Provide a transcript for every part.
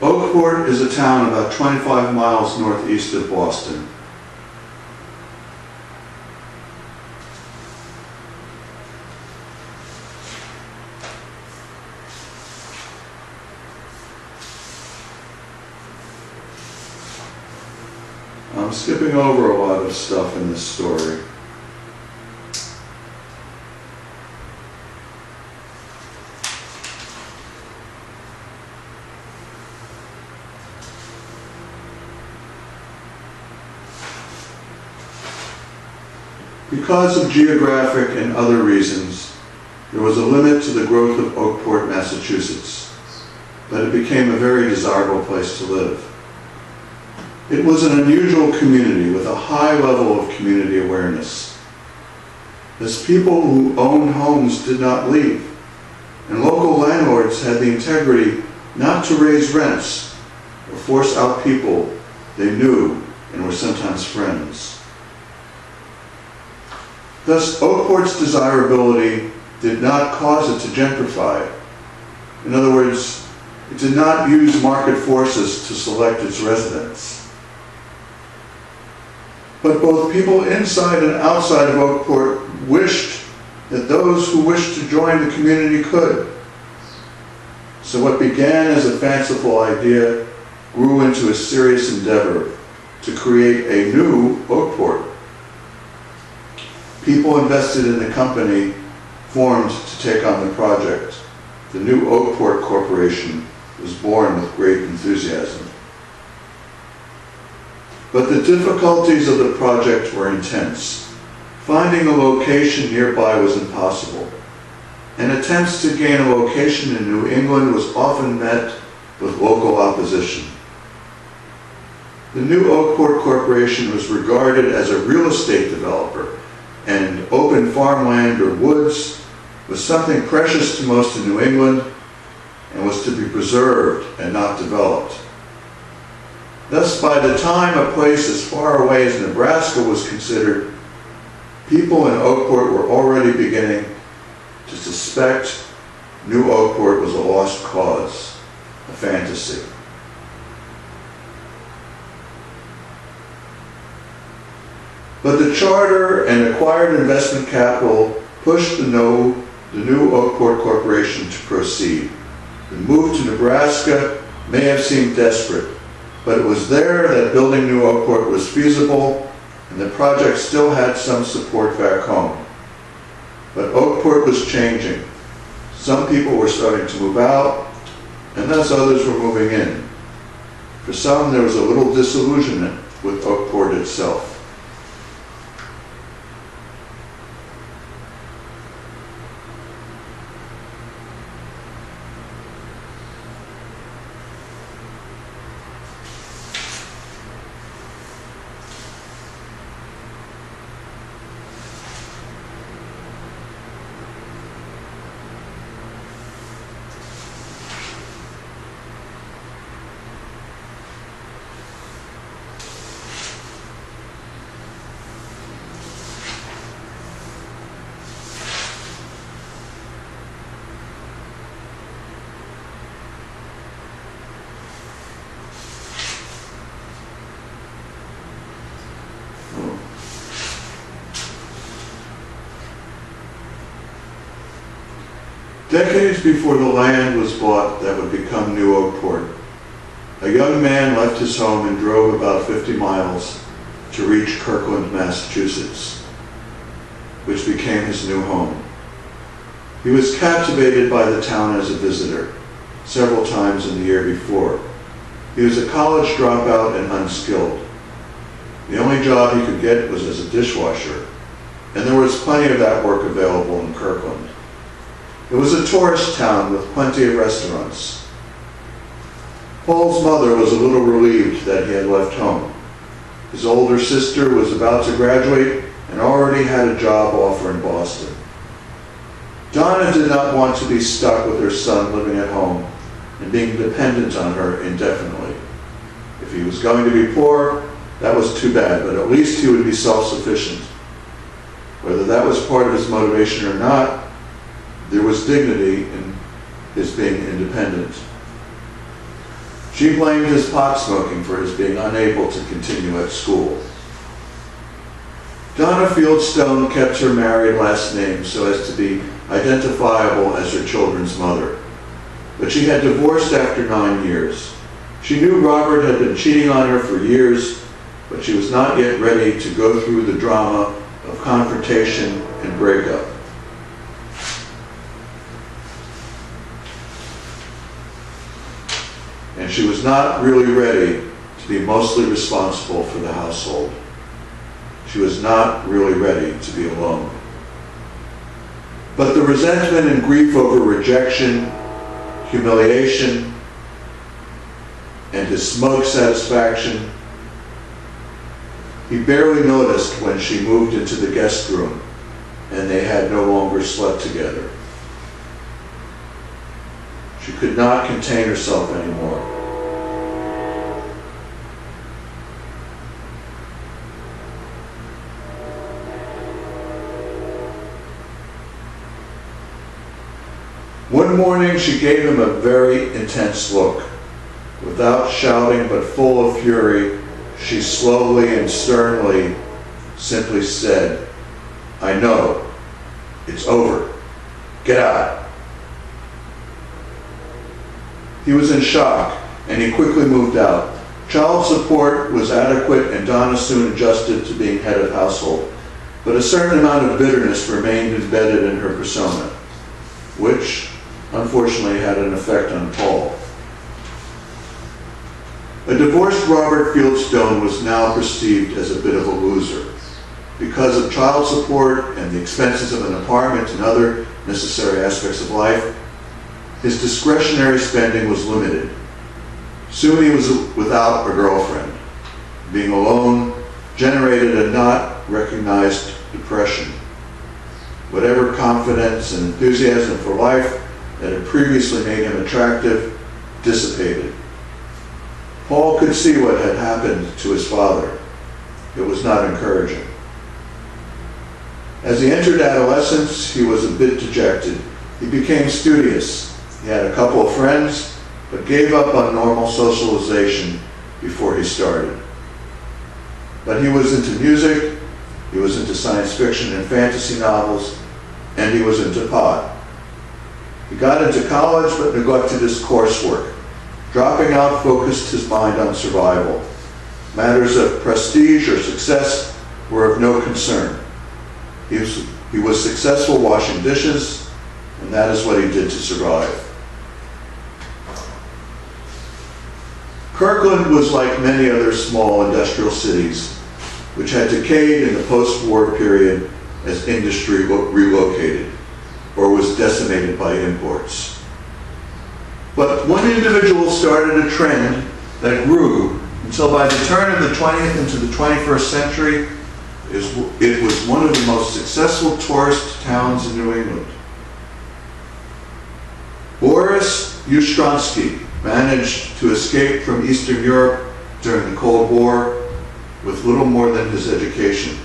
Oakport is a town about 25 miles northeast of Boston. I'm skipping over a lot of stuff in this story. Because of geographic and other reasons, there was a limit to the growth of Oakport, Massachusetts, but it became a very desirable place to live. It was an unusual community with a high level of community awareness, as people who owned homes did not leave, and local landlords had the integrity not to raise rents or force out people they knew and were sometimes friends. Thus, Oakport's desirability did not cause it to gentrify. In other words, it did not use market forces to select its residents. But both people inside and outside of Oakport wished that those who wished to join the community could. So what began as a fanciful idea grew into a serious endeavor to create a new Oakport. People invested in the company formed to take on the project. The new Oakport Corporation was born with great enthusiasm. But the difficulties of the project were intense. Finding a location nearby was impossible, and attempts to gain a location in New England was often met with local opposition. The new Oakport Corporation was regarded as a real estate developer, and open farmland or woods was something precious to most in New England and was to be preserved and not developed. Thus, by the time a place as far away as Nebraska was considered, people in Oakport were already beginning to suspect New Oakport was a lost cause, a fantasy. But the charter and acquired investment capital pushed the new Oakport Corporation to proceed. The move to Nebraska may have seemed desperate, but it was there that building New Oakport was feasible, and the project still had some support back home. But Oakport was changing. Some people were starting to move out, and thus others were moving in. For some, there was a little disillusionment with Oakport itself. Decades before the land was bought that would become New Oakport, a young man left his home and drove about 50 miles to reach Kirkland, Massachusetts, which became his new home. He was captivated by the town as a visitor several times in the year before. He was a college dropout and unskilled. The only job he could get was as a dishwasher, and there was plenty of that work available in Kirkland. It was a tourist town with plenty of restaurants. Paul's mother was a little relieved that he had left home. His older sister was about to graduate and already had a job offer in Boston. Donna did not want to be stuck with her son living at home and being dependent on her indefinitely. If he was going to be poor, that was too bad, but at least he would be self-sufficient. Whether that was part of his motivation or not, there was dignity in his being independent. She blamed his pot smoking for his being unable to continue at school. Donna Fieldstone kept her married last name so as to be identifiable as her children's mother. But she had divorced after 9 years. She knew Robert had been cheating on her for years, but she was not yet ready to go through the drama of confrontation and breakup. And she was not really ready to be mostly responsible for the household. She was not really ready to be alone. But the resentment and grief over rejection, humiliation, and his smug satisfaction, he barely noticed when she moved into the guest room and they had no longer slept together. She could not contain herself anymore. One morning she gave him a very intense look. Without shouting but full of fury, she slowly and sternly simply said, "I know. It's over. Get out." He was in shock, and he quickly moved out. Child support was adequate, and Donna soon adjusted to being head of household. But a certain amount of bitterness remained embedded in her persona, which unfortunately had an effect on Paul. A divorced Robert Fieldstone was now perceived as a bit of a loser. Because of child support and the expenses of an apartment and other necessary aspects of life, his discretionary spending was limited. Soon he was without a girlfriend. Being alone generated a not recognized depression. Whatever confidence and enthusiasm for life that had previously made him attractive dissipated. Paul could see what had happened to his father. It was not encouraging. As he entered adolescence, he was a bit dejected. He became studious. He had a couple of friends, but gave up on normal socialization before he started. But he was into music, he was into science fiction and fantasy novels, and he was into pot. He got into college but neglected his coursework. Dropping out focused his mind on survival. Matters of prestige or success were of no concern. He was successful washing dishes, and that is what he did to survive. Kirkland was like many other small industrial cities, which had decayed in the post-war period as industry relocated or was decimated by imports. But one individual started a trend that grew until by the turn of the 20th into the 21st century, it was one of the most successful tourist towns in New England. Boris Ustronsky managed to escape from Eastern Europe during the Cold War with little more than his education.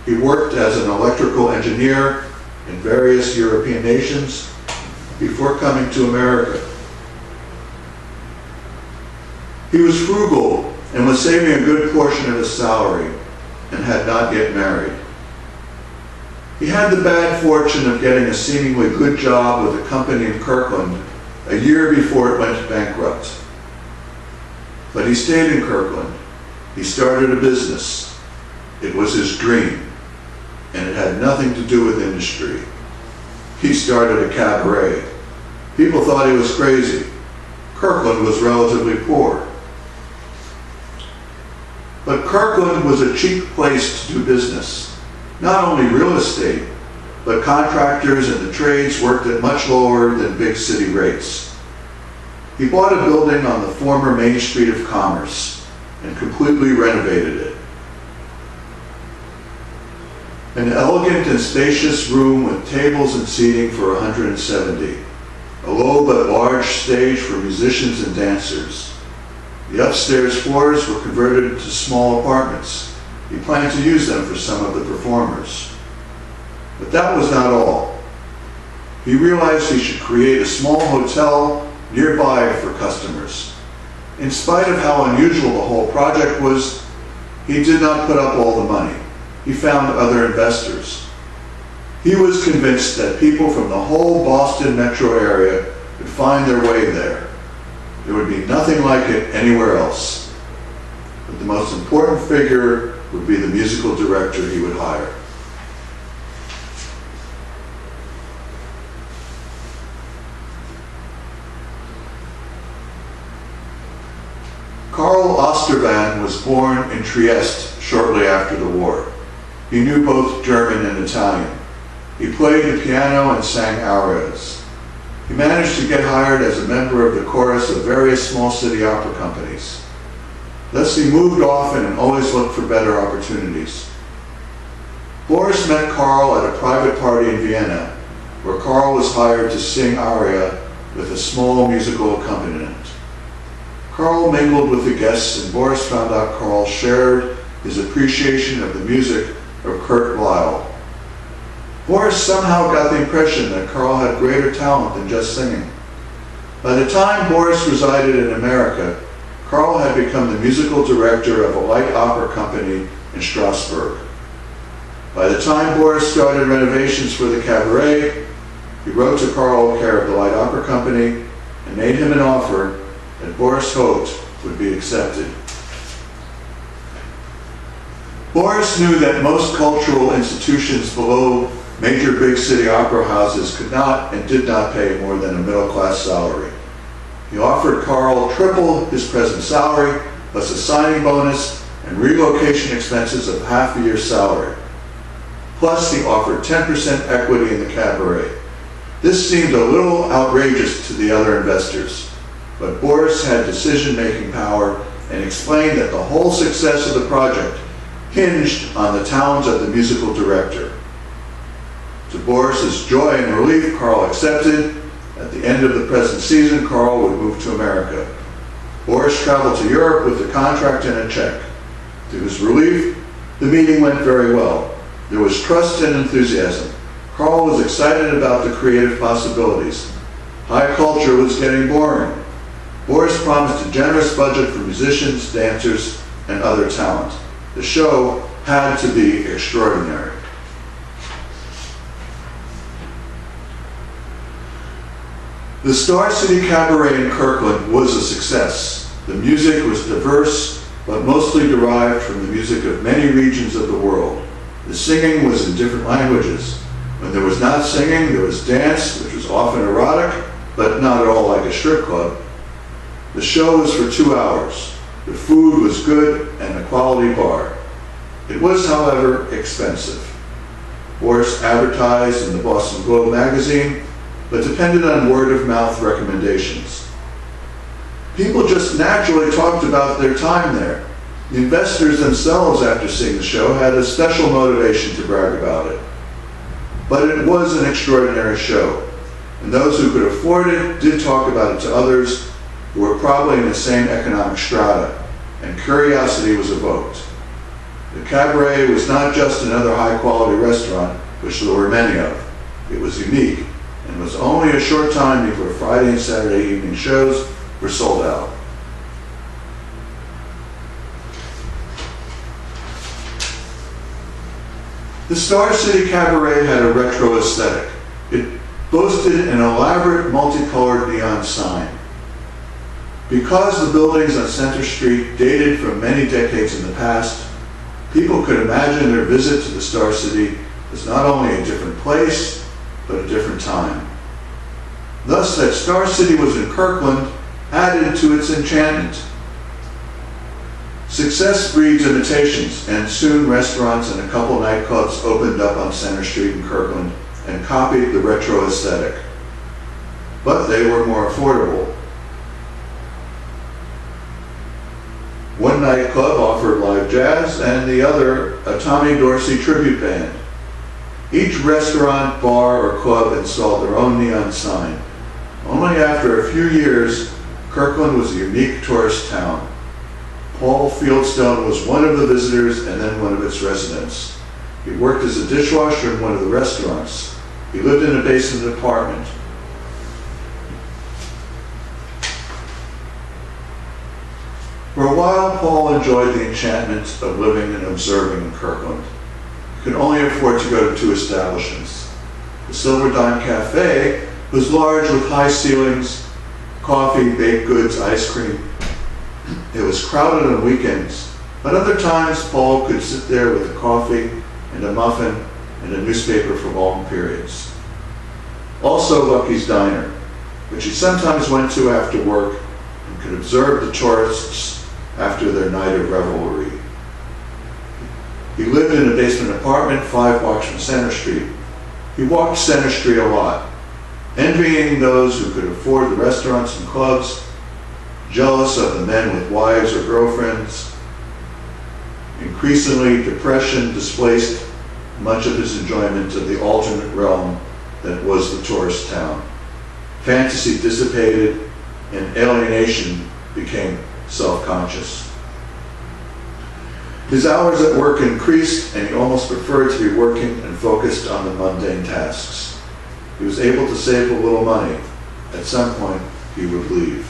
He worked as an electrical engineer in various European nations before coming to America. He was frugal and was saving a good portion of his salary and had not yet married. He had the bad fortune of getting a seemingly good job with a company in Kirkland a year before it went bankrupt. But he stayed in Kirkland. He started a business. It was his dream, and it had nothing to do with industry. He started a cabaret. People thought he was crazy. Kirkland was relatively poor. But Kirkland was a cheap place to do business. Not only real estate, but contractors and the trades worked at much lower than big city rates. He bought a building on the former Main Street of Commerce and completely renovated it. An elegant and spacious room with tables and seating for 170. A low but large stage for musicians and dancers. The upstairs floors were converted into small apartments. He planned to use them for some of the performers. But that was not all. He realized he should create a small hotel nearby for customers. In spite of how unusual the whole project was, he did not put up all the money. He found other investors. He was convinced that people from the whole Boston metro area would find their way there. There would be nothing like it anywhere else. But the most important figure would be the musical director he would hire. Karl Osterman was born in Trieste shortly after the war. He knew both German and Italian. He played the piano and sang arias. He managed to get hired as a member of the chorus of various small city opera companies. Thus he moved often and always looked for better opportunities. Boris met Karl at a private party in Vienna, where Karl was hired to sing aria with a small musical accompaniment. Karl mingled with the guests, and Boris found out Karl shared his appreciation of the music of Kurt Weill. Boris somehow got the impression that Karl had greater talent than just singing. By the time Boris resided in America, Karl had become the musical director of a light opera company in Strasbourg. By the time Boris started renovations for the cabaret, he wrote to Karl, care of the light opera company, and made him an offer that Boris hoped would be accepted. Boris knew that most cultural institutions below major big city opera houses could not and did not pay more than a middle-class salary. He offered Karl triple his present salary, plus a signing bonus and relocation expenses of half a year's salary. Plus, he offered 10% equity in the cabaret. This seemed a little outrageous to the other investors, but Boris had decision-making power and explained that the whole success of the project hinged on the talents of the musical director. To Boris's joy and relief, Karl accepted. At the end of the present season, Karl would move to America. Boris traveled to Europe with a contract and a check. To his relief, the meeting went very well. There was trust and enthusiasm. Karl was excited about the creative possibilities. High culture was getting boring. Boris promised a generous budget for musicians, dancers, and other talent. The show had to be extraordinary. The Star City Cabaret in Kirkland was a success. The music was diverse, but mostly derived from the music of many regions of the world. The singing was in different languages. When there was not singing, there was dance, which was often erotic, but not at all like a strip club. The show was for 2 hours. The food was good and a quality bar. It was, however, expensive. Boris advertised in the Boston Globe magazine, but depended on word-of-mouth recommendations. People just naturally talked about their time there. The investors themselves, after seeing the show, had a special motivation to brag about it. But it was an extraordinary show, and those who could afford it did talk about it to others who were probably in the same economic strata, and curiosity was evoked. The cabaret was not just another high-quality restaurant, which there were many of. It was unique, and was only a short time before Friday and Saturday evening shows were sold out. The Star City Cabaret had a retro aesthetic. It boasted an elaborate multicolored neon sign. Because the buildings on Center Street dated from many decades in the past, people could imagine their visit to the Star City as not only a different place, but a different time. Thus, that Star City was in Kirkland added to its enchantment. Success breeds imitations, and soon restaurants and a couple nightclubs opened up on Center Street in Kirkland and copied the retro aesthetic. But they were more affordable. One nightclub offered live jazz, and the other a Tommy Dorsey tribute band. Each restaurant, bar, or club installed their own neon sign. Only after a few years, Kirkland was a unique tourist town. Paul Fieldstone was one of the visitors and then one of its residents. He worked as a dishwasher in one of the restaurants. He lived in a basement apartment. while Paul enjoyed the enchantment of living and observing in Kirkland, he could only afford to go to two establishments. The Silver Dime Cafe was large with high ceilings, coffee, baked goods, ice cream. It was crowded on weekends, but other times Paul could sit there with a coffee and a muffin and a newspaper for long periods. Also Lucky's Diner, which he sometimes went to after work and could observe the tourists after their night of revelry. He lived in a basement apartment 5 blocks from Center Street. He walked Center Street a lot, envying those who could afford the restaurants and clubs, jealous of the men with wives or girlfriends. Increasingly, depression displaced much of his enjoyment of the alternate realm that was the tourist town. Fantasy dissipated and alienation became self-conscious. His hours at work increased, and he almost preferred to be working and focused on the mundane tasks. He was able to save a little money. At some point, he would leave.